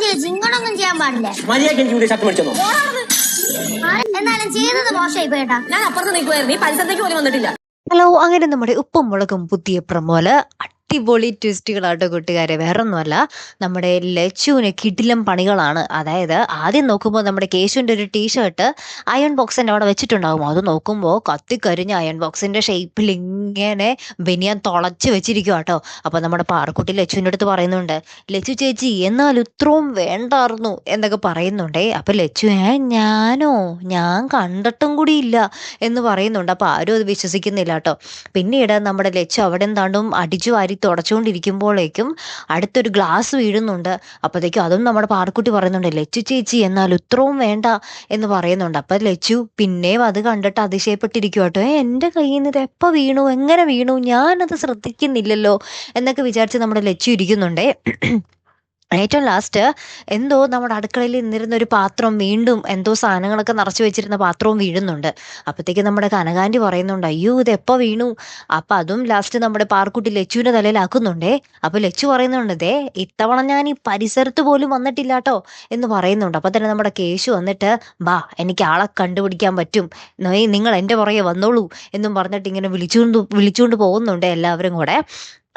ചേച്ചി ഇങ്ങനൊന്നും ചെയ്യാൻ പാടില്ല. മര്യാദയ്ക്ക് എനിക്ക് ഷർട്ട് മേടിച്ചോ? എന്നാലും ചെയ്തത് മോശമായി പോയിട്ടാ. ഞാൻ അപ്പുറത്ത് നിൽക്കുമായിരുന്നു, ഈ പരിസരത്തേക്ക് പോലും വന്നിട്ടില്ല. ഹലോ, അങ്ങനെ നമ്മുടെ ഉപ്പും മുളകും പുതിയ പ്രമോല് അടിപൊളി ട്വിസ്റ്റുകളാട്ടോ കൂട്ടുകാരെ. വേറൊന്നുമല്ല, നമ്മുടെ ലച്ചുവിന് കിടിലം പണികളാണ്. അതായത് ആദ്യം നോക്കുമ്പോൾ നമ്മുടെ കേശുവിൻ്റെ ഒരു ടീഷർട്ട് അയൺ ബോക്സിൻ്റെ അവിടെ വെച്ചിട്ടുണ്ടാകും. അത് നോക്കുമ്പോൾ കത്തിക്കരിഞ്ഞ അയൺ ബോക്സിൻ്റെ ഷേപ്പിൽ ഇങ്ങനെ ബനിയാൻ തുളച്ച് വെച്ചിരിക്കുക കേട്ടോ. അപ്പോൾ നമ്മുടെ പാറക്കുട്ടി ലച്ചുവിൻ്റെ അടുത്ത് പറയുന്നുണ്ട്, ലച്ചു ചേച്ചി എന്നാൽ ഇത്രയും വേണ്ടായിരുന്നു എന്നൊക്കെ പറയുന്നുണ്ടേ. അപ്പോൾ ലച്ചു ഞാനോ, ഞാൻ കണ്ടിട്ടും കൂടി ഇല്ല എന്ന് പറയുന്നുണ്ട്. അപ്പോൾ ആരും അത് വിശ്വസിക്കുന്നില്ല കേട്ടോ. പിന്നീട് നമ്മുടെ ലച്ചു അവിടെ എന്താണ്ടും അടിച്ചു വാരി തുടച്ചുകൊണ്ടിരിക്കുമ്പോഴേക്കും അടുത്തൊരു ഗ്ലാസ് വീഴുന്നുണ്ട്. അപ്പോഴത്തേക്കും അതും നമ്മുടെ പാറക്കുട്ടി പറയുന്നുണ്ട്, ലച്ചു ചേച്ചി എന്നാൽ ഇത്രയും വേണ്ട എന്ന് പറയുന്നുണ്ട്. അപ്പം ലച്ചു പിന്നെയും അത് കണ്ടിട്ട് അതിശയപ്പെട്ടിരിക്കും കേട്ടോ. എൻ്റെ കയ്യിൽ നിന്ന് ഇത് എപ്പോൾ വീണു, എങ്ങനെ വീണു, ഞാനത് ശ്രദ്ധിക്കുന്നില്ലല്ലോ എന്നൊക്കെ വിചാരിച്ച് നമ്മുടെ ലച്ചു ഇരിക്കുന്നുണ്ടേ. ഏറ്റവും ലാസ്റ്റ് എന്തോ നമ്മുടെ അടുക്കളയിൽ നിന്നിരുന്ന ഒരു പാത്രം വീണ്ടും എന്തോ സാധനങ്ങളൊക്കെ നിറച്ച് വെച്ചിരുന്ന പാത്രവും വീഴുന്നുണ്ട്. അപ്പോഴത്തേക്ക് നമ്മുടെ കനകാൻറ്റി പറയുന്നുണ്ട്, അയ്യോ ഇത് എപ്പോൾ വീണു. അപ്പം അതും ലാസ്റ്റ് നമ്മുടെ പാർക്കുട്ടി ലച്ചുവിൻ്റെ തലയിലാക്കുന്നുണ്ടേ. അപ്പോൾ ലച്ചു പറയുന്നുണ്ട്, ദേ ഇത്തവണ ഞാൻ ഈ പരിസരത്ത് പോലും വന്നിട്ടില്ല കേട്ടോ എന്ന് പറയുന്നുണ്ട്. അപ്പം തന്നെ നമ്മുടെ കേശു വന്നിട്ട്, ബാ എനിക്ക് ആളെ കണ്ടുപിടിക്കാൻ പറ്റും, നിങ്ങൾ എൻ്റെ പുറകെ വന്നോളൂ എന്നും പറഞ്ഞിട്ട് ഇങ്ങനെ വിളിച്ചുകൊണ്ട് പോകുന്നുണ്ട് എല്ലാവരും കൂടെ.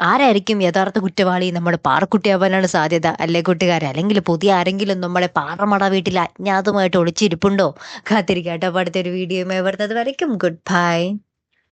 ആരായിരിക്കും യഥാർത്ഥ കുറ്റവാളി? നമ്മുടെ പാറക്കുട്ടിയാവാനാണ് സാധ്യത അല്ലേ കൂട്ടുകാരെ? അല്ലെങ്കിൽ പുതിയ ആരെങ്കിലും നമ്മളെ പാറമട വീട്ടിൽ അജ്ഞാതമായിട്ട് ഒളിച്ചിരിപ്പുണ്ടോ? കാത്തിരിക്കാട്ടോ. അടുത്തൊരു വീഡിയോയുമായി വരുന്നത് വരയ്ക്കും ഗുഡ് ബൈ.